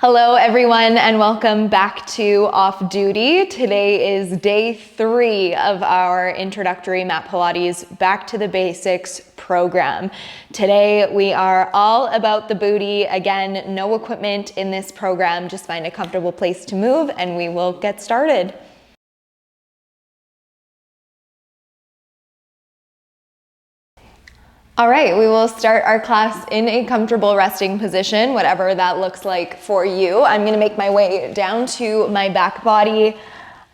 Hello everyone and welcome back to Off Duty. Today is day 3 of our introductory mat Pilates back to the basics program. Today we are all about the booty. Again, no equipment in this program, just find a comfortable place to move and we will get started. All right, we will start our class in a comfortable resting position, whatever that looks like for you. I'm gonna make my way down to my back body.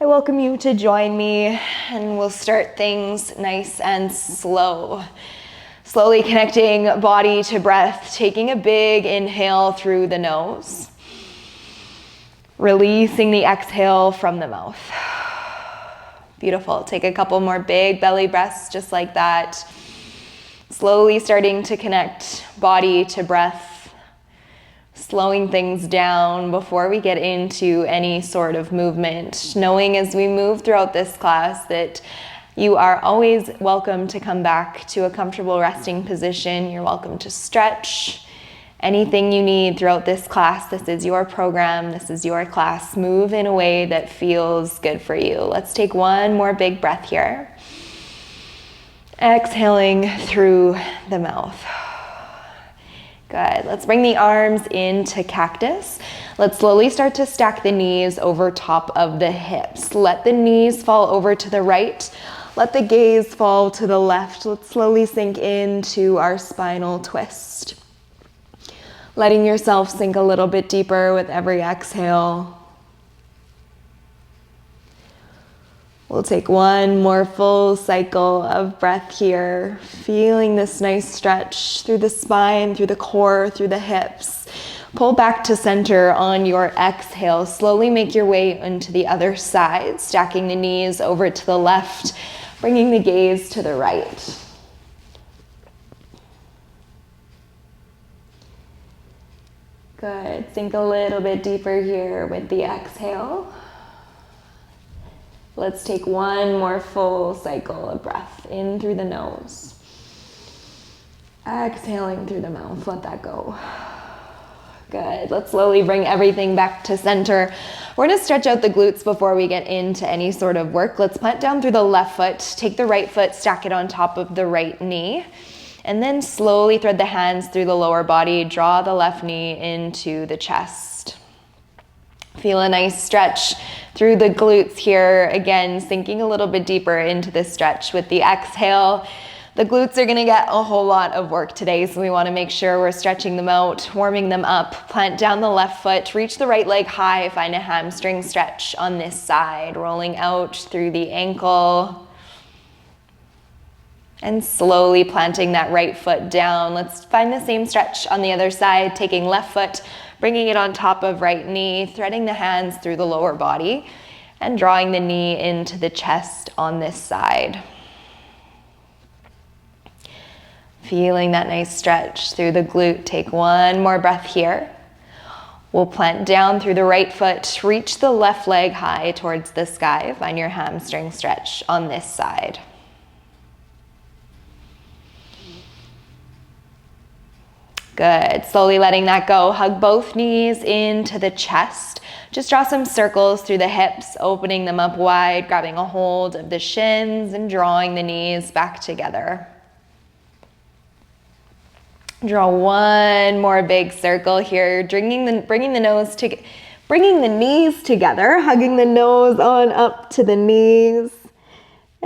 I welcome you to join me and we'll start things nice and slow. Slowly connecting body to breath, taking a big inhale through the nose. Releasing the exhale from the mouth. Beautiful, take a couple more big belly breaths just like that. Slowly starting to connect body to breath, slowing things down before we get into any sort of movement. Knowing as we move throughout this class that you are always welcome to come back to a comfortable resting position. You're welcome to stretch. Anything you need throughout this class, this is your program, this is your class. Move in a way that feels good for you. Let's take one more big breath here. Exhaling through the mouth. Good. Let's bring the arms into cactus. Let's slowly start to stack the knees over top of the hips. Let the knees fall over to the right. Let the gaze fall to the left. Let's slowly sink into our spinal twist. Letting yourself sink a little bit deeper with every exhale. We'll take one more full cycle of breath here, feeling this nice stretch through the spine, through the core, through the hips. Pull back to center on your exhale. Slowly make your way into the other side, stacking the knees over to the left, bringing the gaze to the right. Good. Sink a little bit deeper here with the exhale. Let's take one more full cycle of breath in through the nose. Exhaling through the mouth, let that go. Good, let's slowly bring everything back to center. We're gonna stretch out the glutes before we get into any sort of work. Let's plant down through the left foot, take the right foot, stack it on top of the right knee, and then slowly thread the hands through the lower body, draw the left knee into the chest. Feel a nice stretch through the glutes here. Again, sinking a little bit deeper into this stretch with the exhale. The glutes are gonna get a whole lot of work today, so we wanna make sure we're stretching them out, warming them up. Plant down the left foot, reach the right leg high, find a hamstring stretch on this side, rolling out through the ankle. And slowly planting that right foot down. Let's find the same stretch on the other side, taking left foot, bringing it on top of right knee, threading the hands through the lower body, and drawing the knee into the chest on this side. Feeling that nice stretch through the glute. Take one more breath here. We'll plant down through the right foot, reach the left leg high towards the sky. Find your hamstring stretch on this side. Good, slowly letting that go. Hug both knees into the chest. Just draw some circles through the hips, opening them up wide, grabbing a hold of the shins and drawing the knees back together. Draw one more big circle here, bringing the knees together, hugging the nose on up to the knees.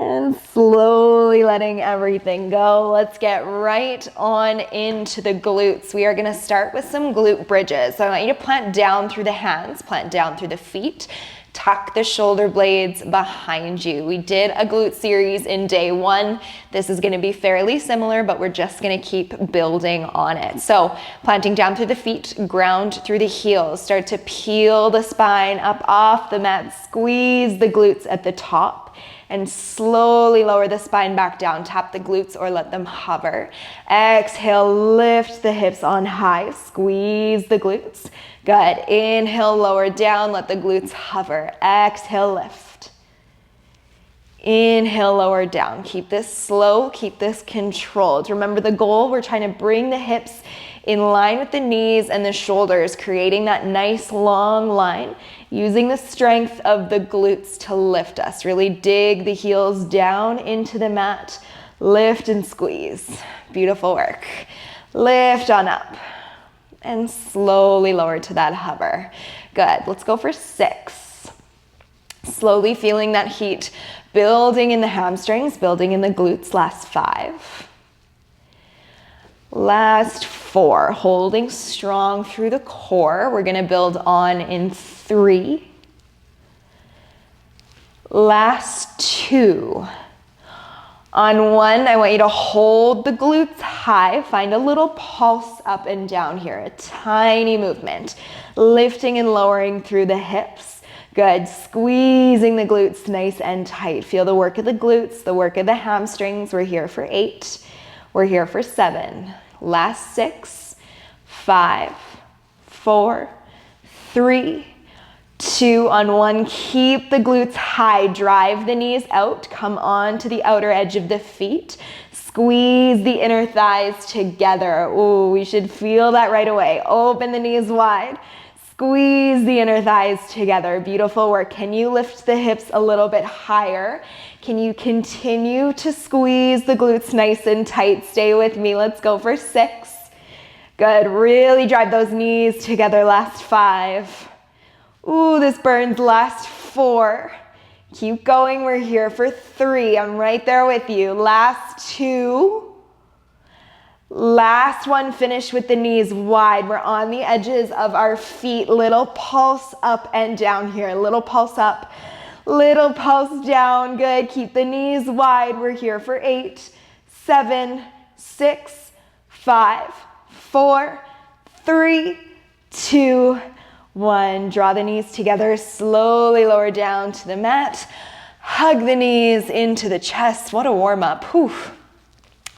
And slowly letting everything go. Let's get right on into the glutes. We are gonna start with some glute bridges. So I want you to plant down through the hands, plant down through the feet, tuck the shoulder blades behind you. We did a glute series in day 1. This is gonna be fairly similar, but we're just gonna keep building on it. So planting down through the feet, ground through the heels. Start to peel the spine up off the mat, squeeze the glutes at the top. And slowly lower the spine back down. Tap the glutes or let them hover. Exhale, lift the hips on high. Squeeze the glutes. Good. Inhale, lower down. Let the glutes hover. Exhale, lift. Inhale, lower down. Keep this slow. Keep this controlled. Remember the goal, we're trying to bring the hips in line with the knees and the shoulders, creating that nice long line, using the strength of the glutes to lift us. Really dig the heels down into the mat, lift and squeeze. Beautiful work. Lift on up and slowly lower to that hover. Good, let's go for 6. Slowly feeling that heat building in the hamstrings, building in the glutes. Last 5. Last 4, holding strong through the core. We're gonna build on in 3. Last 2. On 1, I want you to hold the glutes high. Find a little pulse up and down here, a tiny movement. Lifting and lowering through the hips. Good, squeezing the glutes nice and tight. Feel the work of the glutes, the work of the hamstrings. We're here for 8. We're here for 7. Last 6, 5, 4, 3, 2. On 1, keep the glutes high. Drive the knees out. Come on to the outer edge of the feet. Squeeze the inner thighs together. Ooh, we should feel that right away. Open the knees wide. Squeeze the inner thighs together. Beautiful work. Can you lift the hips a little bit higher? Can you continue to squeeze the glutes nice and tight? Stay with me. Let's go for 6. Good. Really drive those knees together. Last 5. Ooh, this burns. Last 4. Keep going. We're here for 3. I'm right there with you. Last 2. Last 1, finish with the knees wide. We're on the edges of our feet. Little pulse up and down here. Little pulse up, little pulse down. Good. Keep the knees wide. We're here for 8, 7, 6, 5, 4, 3, 2, 1. Draw the knees together. Slowly lower down to the mat. Hug the knees into the chest. What a warm up. Whew.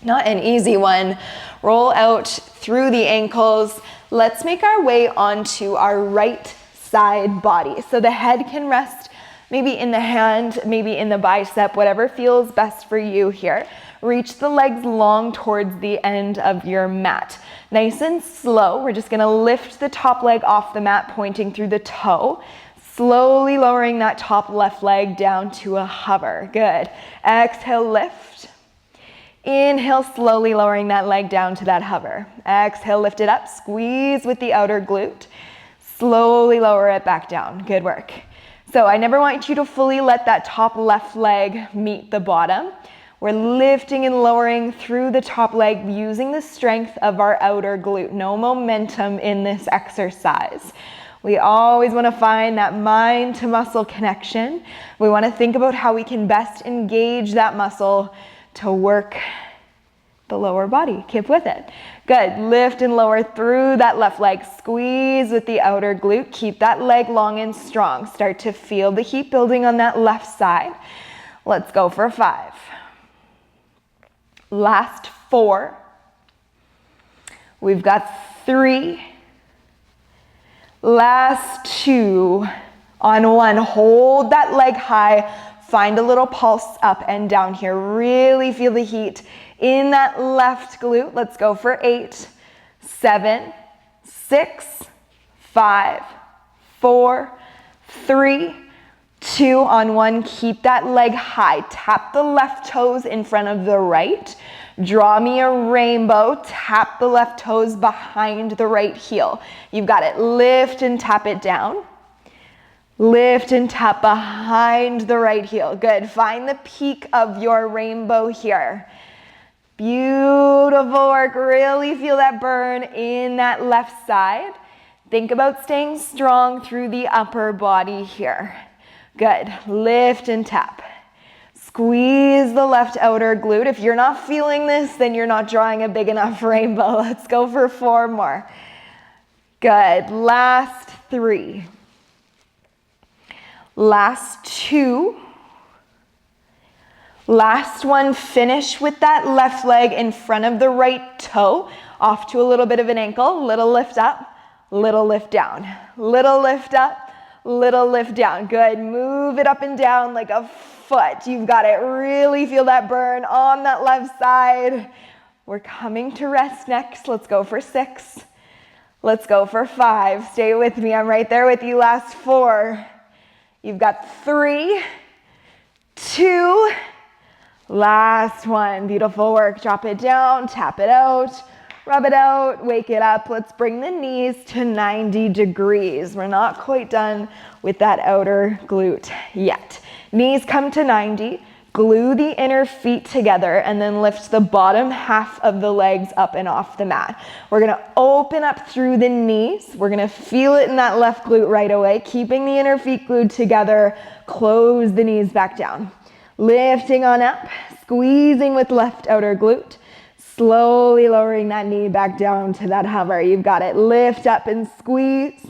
Not an easy one. Roll out through the ankles. Let's make our way onto our right side body. So the head can rest maybe in the hand, maybe in the bicep, whatever feels best for you here. Reach the legs long towards the end of your mat. Nice and slow. We're just gonna lift the top leg off the mat, pointing through the toe. Slowly lowering that top left leg down to a hover. Good. Exhale, lift. Inhale, slowly lowering that leg down to that hover. Exhale, lift it up, squeeze with the outer glute. Slowly lower it back down. Good work. So I never want you to fully let that top left leg meet the bottom. We're lifting and lowering through the top leg using the strength of our outer glute. No momentum in this exercise. We always want to find that mind to muscle connection. We want to think about how we can best engage that muscle to work the lower body. Keep with it. Good. Lift and lower through that left leg. Squeeze with the outer glute. Keep that leg long and strong. Start to feel the heat building on that left side. Let's go for 5. Last 4. We've got 3. Last 2. On 1, hold that leg high. Find a little pulse up and down here. Really feel the heat in that left glute. Let's go for 8, 7, 6, 5, 4, 3, 2. On 1, keep that leg high. Tap the left toes in front of the right. Draw me a rainbow. Tap the left toes behind the right heel. You've got it. Lift and tap it down. Lift and tap behind the right heel. Good. Find the peak of your rainbow here. Beautiful work. Really feel that burn in that left side. Think about staying strong through the upper body here. Good. Lift and tap. Squeeze the left outer glute. If you're not feeling this, then you're not drawing a big enough rainbow. Let's go for 4 more. Good. Last 3. Last 2. Last 1, finish with that left leg in front of the right toe, off to a little bit of an ankle, little lift up, little lift down, little lift up, little lift down. Good, move it up and down like a foot. You've got it. Really feel that burn on that left side. We're coming to rest next. Let's go for 6. Let's go for 5. Stay with me. I'm right there with you. Last 4. You've got 3, 2, last 1. Beautiful work. Drop it down, tap it out, rub it out, wake it up. Let's bring the knees to 90 degrees. We're not quite done with that outer glute yet. Knees come to 90. Glue the inner feet together and then lift the bottom half of the legs up and off the mat. We're gonna open up through the knees. We're gonna feel it in that left glute right away, keeping the inner feet glued together. Close the knees back down. Lifting on up, squeezing with left outer glute. Slowly lowering that knee back down to that hover. You've got it. Lift up and squeeze.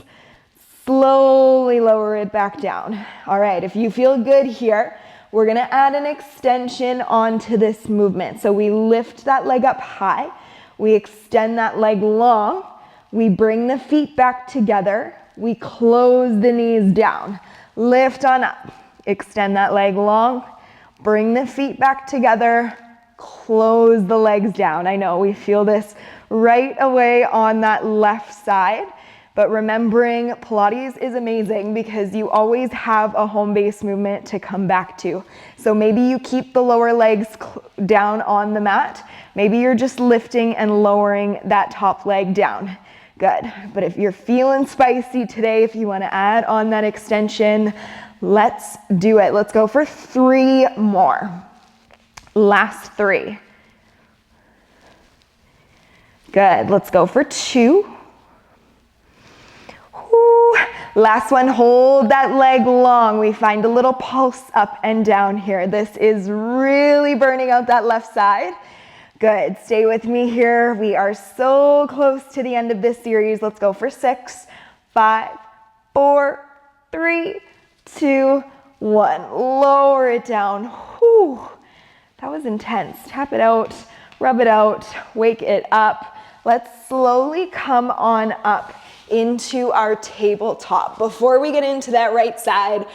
Slowly lower it back down. All right, if you feel good here, we're gonna add an extension onto this movement. So we lift that leg up high, we extend that leg long, we bring the feet back together, we close the knees down, lift on up, extend that leg long, bring the feet back together, close the legs down. I know we feel this right away on that left side. But remembering Pilates is amazing because you always have a home base movement to come back to. So maybe you keep the lower legs down on the mat. Maybe you're just lifting and lowering that top leg down. Good. But if you're feeling spicy today, if you want to add on that extension, let's do it. Let's go for 3 more. Last 3. Good. Let's go for 2. Last one, hold that leg long. We find a little pulse up and down here. This is really burning out that left side. Good, stay with me here. We are so close to the end of this series. Let's go for 6, 5, 4, 3, 2, 1. Lower it down. Whew. That was intense. Tap it out, rub it out, wake it up. Let's slowly come on up into our tabletop. Before we get into that right side,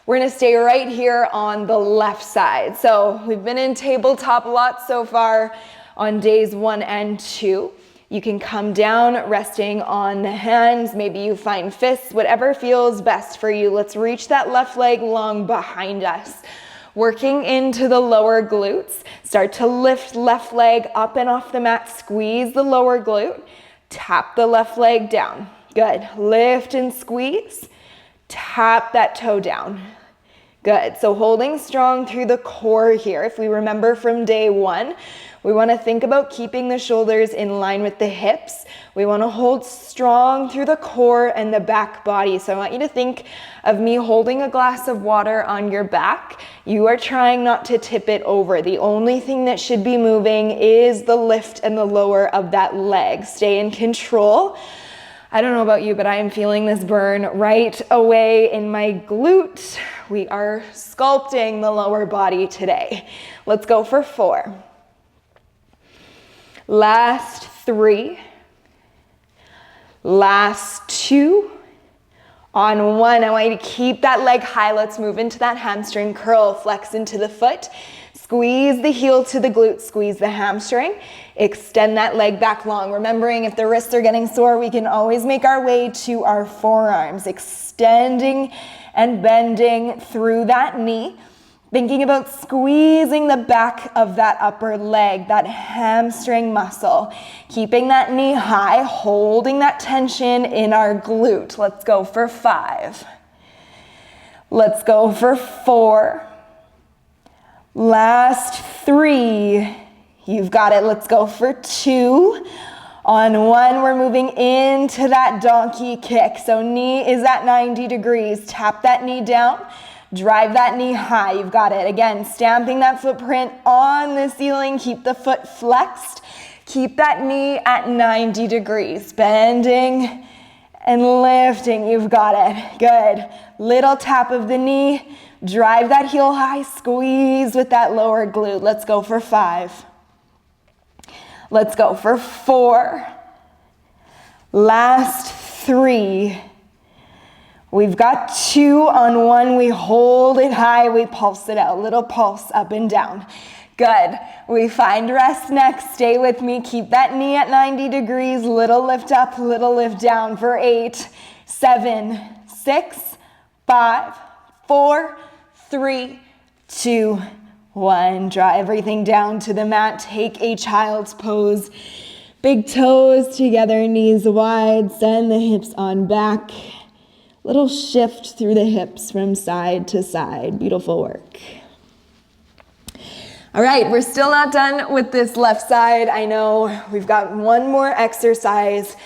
we're gonna stay right here on the left side. So we've been in tabletop a lot so far on days 1 and 2. You can come down resting on the hands. Maybe you find fists, whatever feels best for you. Let's reach that left leg long behind us. Working into the lower glutes. Start to lift left leg up and off the mat. Squeeze the lower glute. Tap the left leg down. Good. Lift and squeeze. Tap that toe down. Good. So holding strong through the core here. If we remember from day 1, we want to think about keeping the shoulders in line with the hips. We want to hold strong through the core and the back body. So I want you to think of me holding a glass of water on your back. You are trying not to tip it over. The only thing that should be moving is the lift and the lower of that leg. Stay in control. I don't know about you, but I am feeling this burn right away in my glute. We are sculpting the lower body today. Let's go for 4. Last 3. Last 2. On 1, I want you to keep that leg high. Let's move into that hamstring curl. Flex into the foot. Squeeze the heel to the glute. Squeeze the hamstring. Extend that leg back long. Remembering if the wrists are getting sore, we can always make our way to our forearms. Extending and bending through that knee. Thinking about squeezing the back of that upper leg, that hamstring muscle. Keeping that knee high, holding that tension in our glute. Let's go for 5. Let's go for 4. Last 3. You've got it. Let's go for 2. On 1, we're moving into that donkey kick. So knee is at 90 degrees. Tap that knee down. Drive that knee high. You've got it. Again, stamping that footprint on the ceiling. Keep the foot flexed. Keep that knee at 90 degrees. Bending and lifting. You've got it. Good. Little tap of the knee. Drive that heel high. Squeeze with that lower glute. Let's go for 5. Let's go for 4. Last 3. We've got 2 on 1. We hold it high. We pulse it out. Little pulse up and down. Good. We find rest next. Stay with me. Keep that knee at 90 degrees. Little lift up, little lift down for 8, 7, 6, 5, 4, 3, 2, 1. Draw everything down to the mat. Take a child's pose. Big toes together, knees wide. Send the hips on back. Little shift through the hips from side to side. Beautiful work. All right, we're still not done with this left side. I know we've got one more exercise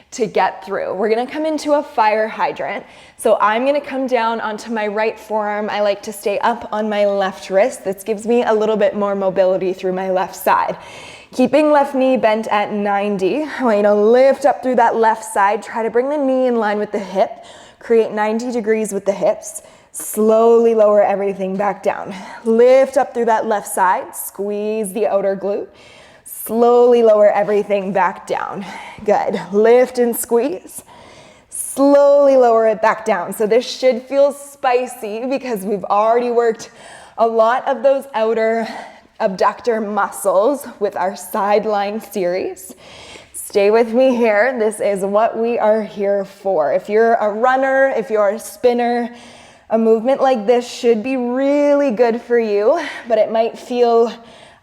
to get through. We're gonna come into a fire hydrant. So I'm gonna come down onto my right forearm. I like to stay up on my left wrist. This gives me a little bit more mobility through my left side. Keeping left knee bent at 90. I want you to lift up through that left side. Try to bring the knee in line with the hip. Create 90 degrees with the hips. Slowly lower everything back down. Lift up through that left side. Squeeze the outer glute. Slowly lower everything back down. Good. Lift and squeeze. Slowly lower it back down. So this should feel spicy because we've already worked a lot of those outer abductor muscles with our sideline series. Stay with me here. This is what we are here for. If you're a runner, if you're a spinner, a movement like this should be really good for you, but it might feel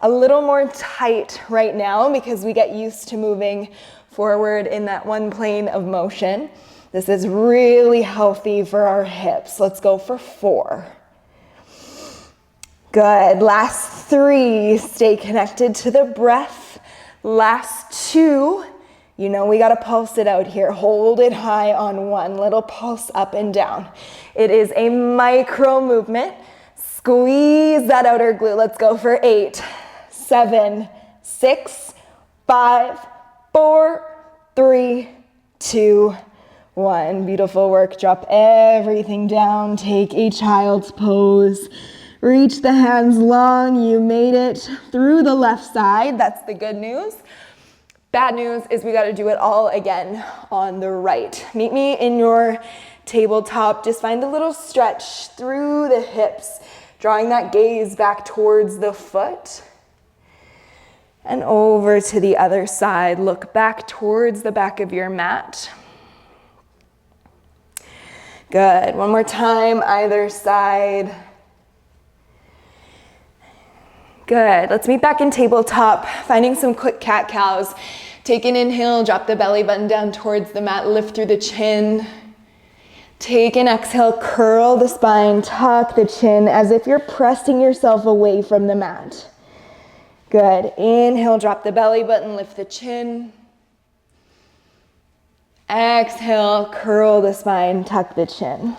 a little more tight right now because we get used to moving forward in that one plane of motion. This is really healthy for our hips. Let's go for 4. Good. Last 3. Stay connected to the breath. Last 2. You know we gotta pulse it out here. Hold it high on 1. Little pulse up and down. It is a micro movement. Squeeze that outer glute. Let's go for 8, 7, 6, 5, 4, 3, 2, 1. Beautiful work. Drop everything down. Take a child's pose. Reach the hands long. You made it through the left side. That's the good news. Bad news is we got to do it all again on the right. Meet me in your tabletop. Just find a little stretch through the hips, drawing that gaze back towards the foot. And over to the other side. Look back towards the back of your mat. Good. One more time, either side. Good. Let's meet back in tabletop, finding some quick cat-cows. Take an inhale, drop the belly button down towards the mat, lift through the chin. Take an exhale, curl the spine, tuck the chin as if you're pressing yourself away from the mat. Good. Inhale, drop the belly button, lift the chin. Exhale, curl the spine, tuck the chin.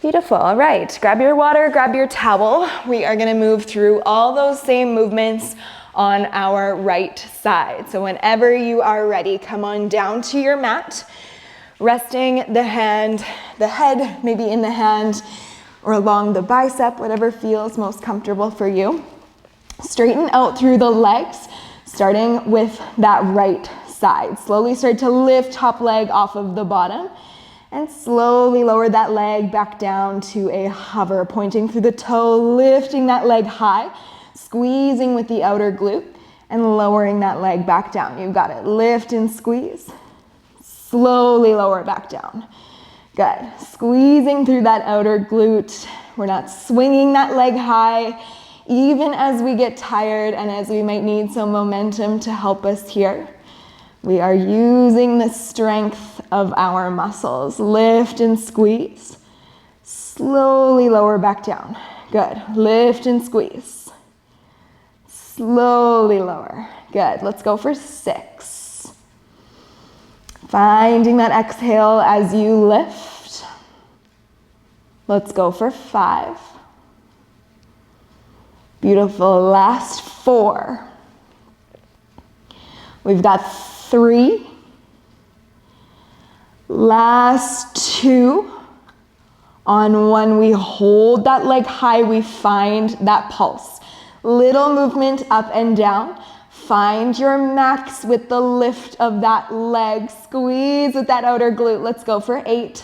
Beautiful. All right, grab your water, grab your towel. We are gonna move through all those same movements on our right side. So whenever you are ready, come on down to your mat, resting the head maybe in the hand or along the bicep, whatever feels most comfortable for you. Straighten out through the legs, starting with that right side. Slowly start to lift top leg off of the bottom. And slowly lower that leg back down to a hover, pointing through the toe, lifting that leg high, squeezing with the outer glute, and lowering that leg back down. You've got it. Lift and squeeze. Slowly lower it back down. Good. Squeezing through that outer glute. We're not swinging that leg high, even as we get tired and as we might need some momentum to help us here. We are using the strength of our muscles. Lift and squeeze. Slowly lower back down. Good. Lift and squeeze. Slowly lower. Good. Let's go for 6. Finding that exhale as you lift. Let's go for 5. Beautiful. Last 4. We've got 3. Last 2. On 1, we hold that leg high, we find that pulse. Little movement up and down. Find your max with the lift of that leg. Squeeze with that outer glute. Let's go for 8,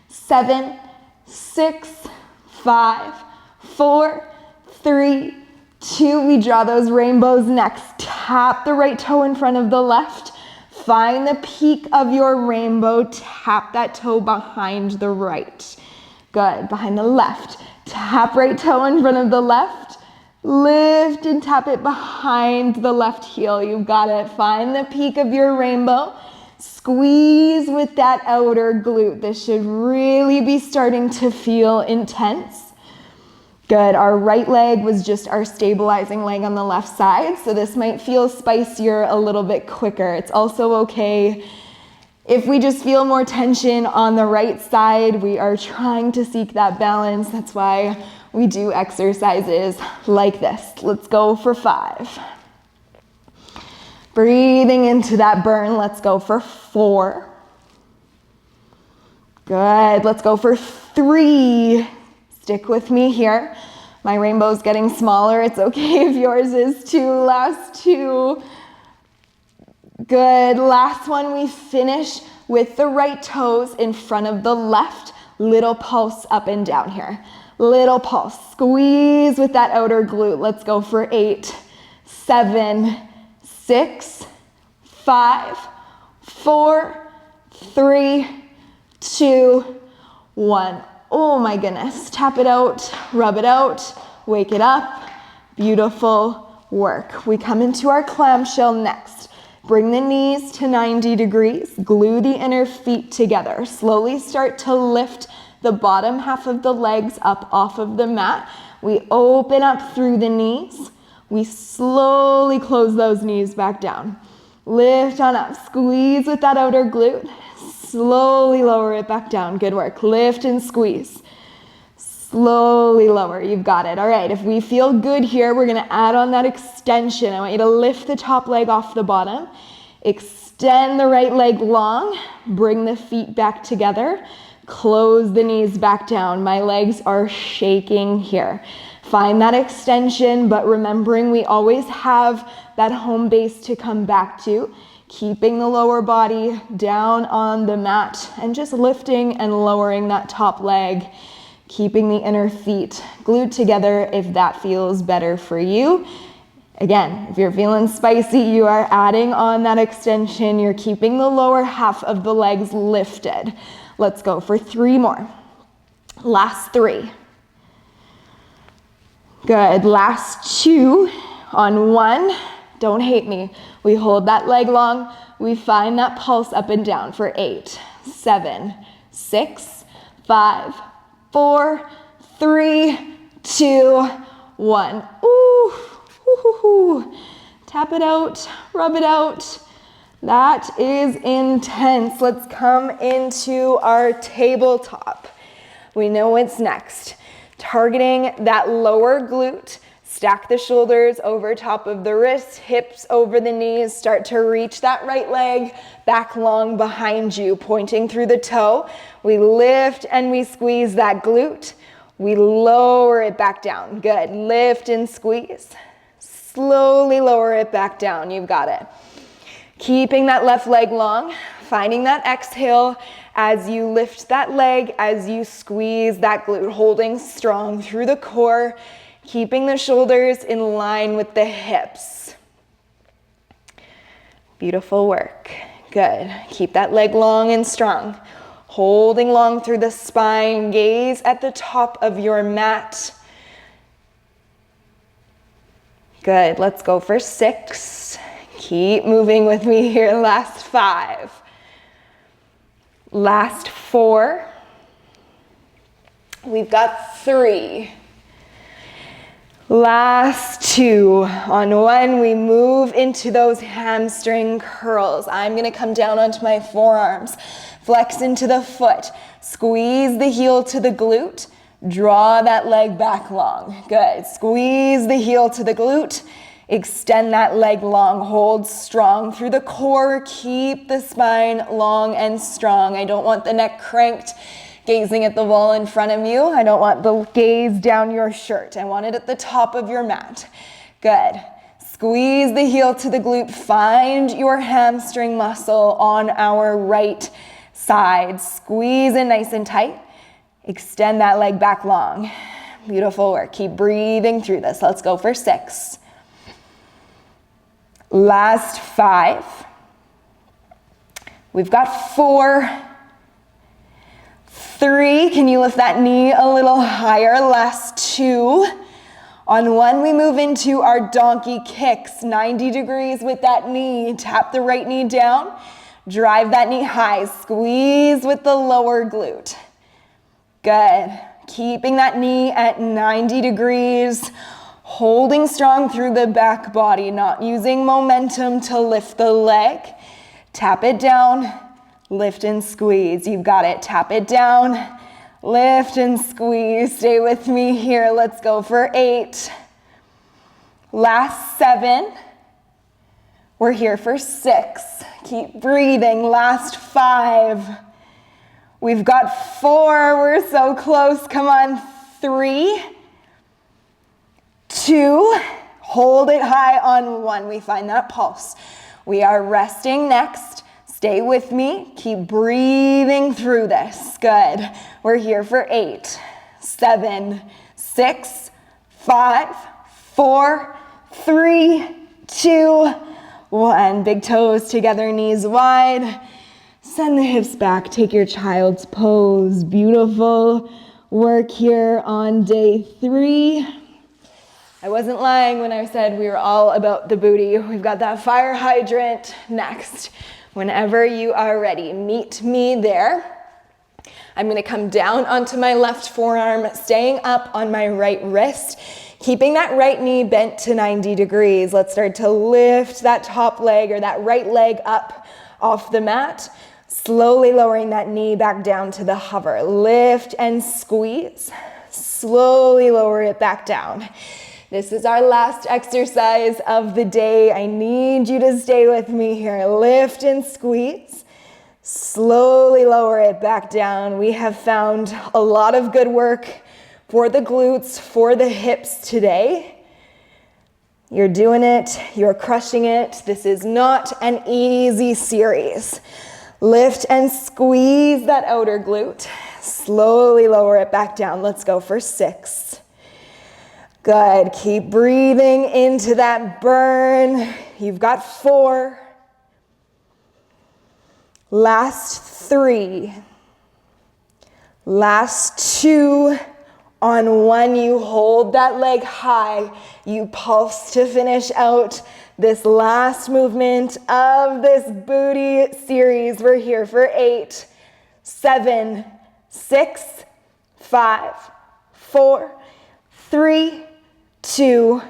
7, 6, 5, 4, 3, 2, we draw those rainbows next. Tap the right toe in front of the left. Find the peak of your rainbow. Tap that toe behind the right. Good, behind the left. Tap right toe in front of the left. Lift and tap it behind the left heel. You've got it. Find the peak of your rainbow. Squeeze with that outer glute. This should really be starting to feel intense. Good, our right leg was just our stabilizing leg on the left side, so this might feel spicier a little bit quicker. It's also okay if we just feel more tension on the right side. We are trying to seek that balance. That's why we do exercises like this. Let's go for 5. Breathing into that burn, let's go for 4. Good, let's go for 3. Stick with me here. My rainbow's getting smaller. It's okay if yours is too. Last 2. Good. Last one, we finish with the right toes in front of the left. Little pulse up and down here. Little pulse. Squeeze with that outer glute. Let's go for 8, 7, 6, 5, 4, 3, 2, 1. Oh my goodness. Tap it out, rub it out, wake it up. Beautiful work. We come into our clamshell next. Bring the knees to 90 degrees. Glue the inner feet together. Slowly start to lift the bottom half of the legs up off of the mat. We open up through the knees. We slowly close those knees back down. Lift on up. Squeeze with that outer glute. Slowly lower it back down. Good work. Lift and squeeze. Slowly lower. You've got it. All right. If we feel good here, we're going to add on that extension. I want you to lift the top leg off the bottom. Extend the right leg long. Bring the feet back together. Close the knees back down. My legs are shaking here. Find that extension, but remembering we always have that home base to come back to. Keeping the lower body down on the mat and just lifting and lowering that top leg. Keeping the inner feet glued together if that feels better for you. Again, if you're feeling spicy, you are adding on that extension. You're keeping the lower half of the legs lifted. Let's go for 3 more. Last 3. Good. Last 2 on 1. Don't hate me. We hold that leg long. We find that pulse up and down for 8, 7, 6, 5, 4, 3, 2, 1. Ooh, ooh. Tap it out, rub it out. That is intense. Let's come into our tabletop. We know what's next. Targeting that lower glute. Stack the shoulders over top of the wrists, hips over the knees. Start to reach that right leg back long behind you, pointing through the toe. We lift and we squeeze that glute. We lower it back down. Good. Lift and squeeze. Slowly lower it back down. You've got it. Keeping that left leg long, finding that exhale as you lift that leg, as you squeeze that glute, holding strong through the core. Keeping the shoulders in line with the hips. Beautiful work. Good. Keep that leg long and strong. Holding long through the spine. Gaze at the top of your mat. Good. Let's go for 6. Keep moving with me here. Last 5. Last 4. We've got 3. Last 2. On 1, we move into those hamstring curls. I'm going to come down onto my forearms. Flex into the foot. Squeeze the heel to the glute. Draw that leg back long. Good. Squeeze the heel to the glute. Extend that leg long. Hold strong through the core. Keep the spine long and strong. I don't want the neck cranked, gazing at the wall in front of you. I don't want the gaze down your shirt. I want it at the top of your mat. Good. Squeeze the heel to the glute. Find your hamstring muscle on our right side. Squeeze in nice and tight. Extend that leg back long. Beautiful work. Keep breathing through this. Let's go for 6. Last 5. We've got 4, 3. Can you lift that knee a little higher? Last 2. On 1, we move into our donkey kicks. 90 degrees with that knee. Tap the right knee down. Drive that knee high. Squeeze with the lower glute. Good. Keeping that knee at 90 degrees. Holding strong through the back body. Not using momentum to lift the leg. Tap it down. Lift and squeeze. You've got it. Tap it down. Lift and squeeze. Stay with me here. Let's go for 8. Last 7. We're here for 6. Keep breathing. Last 5. We've got 4. We're so close. Come on. 3, 2. Hold it high on 1. We find that pulse. We are resting next. Stay with me. Keep breathing through this. Good. We're here for 8, 7, 6, 5, 4, 3, 2, 1. Big toes together, knees wide. Send the hips back. Take your child's pose. Beautiful work here on day 3. I wasn't lying when I said we were all about the booty. We've got that fire hydrant next. Whenever you are ready, meet me there. I'm gonna come down onto my left forearm, staying up on my right wrist, keeping that right knee bent to 90 degrees. Let's start to lift that top leg or that right leg up off the mat, slowly lowering that knee back down to the hover. Lift and squeeze, slowly lower it back down. This is our last exercise of the day. I need you to stay with me here. Lift and squeeze. Slowly lower it back down. We have found a lot of good work for the glutes, for the hips today. You're doing it. You're crushing it. This is not an easy series. Lift and squeeze that outer glute. Slowly lower it back down. Let's go for 6. Good. Keep breathing into that burn. You've got 4. Last 3. Last 2. On 1, you hold that leg high. You pulse to finish out this last movement of this booty series. We're here for 8, 7, 6, 5, 4, 3, 2,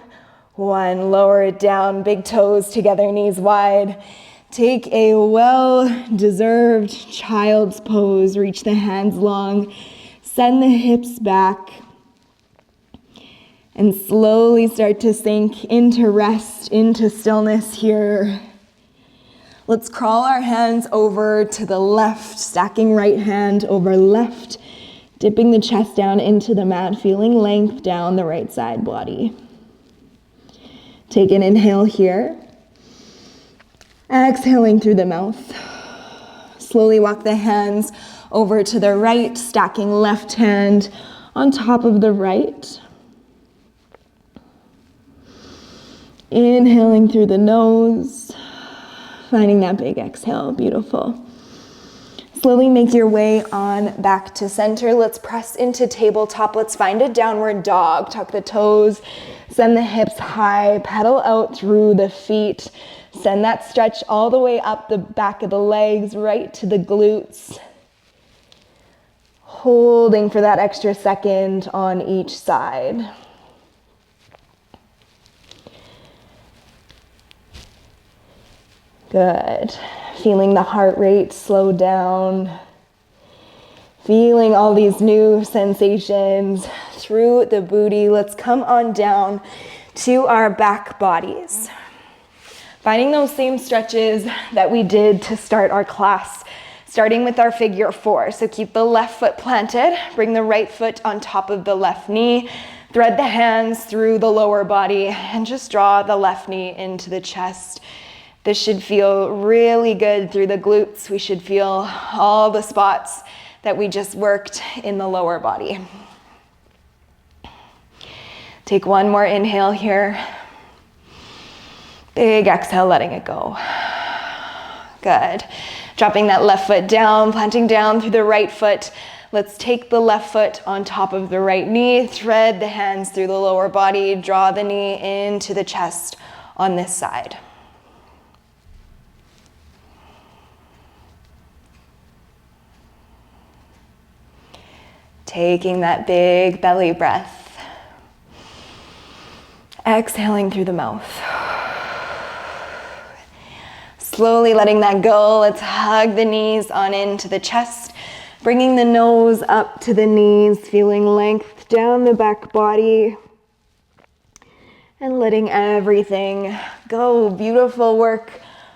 1. Lower it down, big toes together, knees wide. Take a well-deserved child's pose. Reach the hands long. Send the hips back. And slowly start to sink into rest, into stillness here. Let's crawl our hands over to the left, stacking right hand over left. Dipping the chest down into the mat, feeling length down the right side body. Take an inhale here. Exhaling through the mouth. Slowly walk the hands over to the right, stacking left hand on top of the right. Inhaling through the nose. Finding that big exhale. Beautiful. Slowly make your way on back to center. Let's press into tabletop. Let's find a downward dog. Tuck the toes, send the hips high, pedal out through the feet. Send that stretch all the way up the back of the legs, right to the glutes. Holding for that extra second on each side. Good. Feeling the heart rate slow down. Feeling all these new sensations through the booty. Let's come on down to our back bodies. Finding those same stretches that we did to start our class, starting with our figure 4. So keep the left foot planted, bring the right foot on top of the left knee, thread the hands through the lower body, and just draw the left knee into the chest. This should feel really good through the glutes. We should feel all the spots that we just worked in the lower body. Take one more inhale here. Big exhale, letting it go. Good. Dropping that left foot down, planting down through the right foot. Let's take the left foot on top of the right knee, thread the hands through the lower body, draw the knee into the chest on this side. Taking that big belly breath. Exhaling through the mouth. Slowly letting that go. Let's hug the knees on into the chest. Bringing the nose up to the knees, feeling length down the back body. And letting everything go. Beautiful work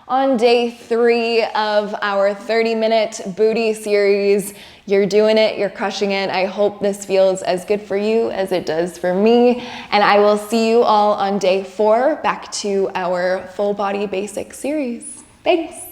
on day 3 of our 30-minute booty series. You're doing it, you're crushing it. I hope this feels as good for you as it does for me. And I will see you all on day 4, back to our full body basic series. Thanks.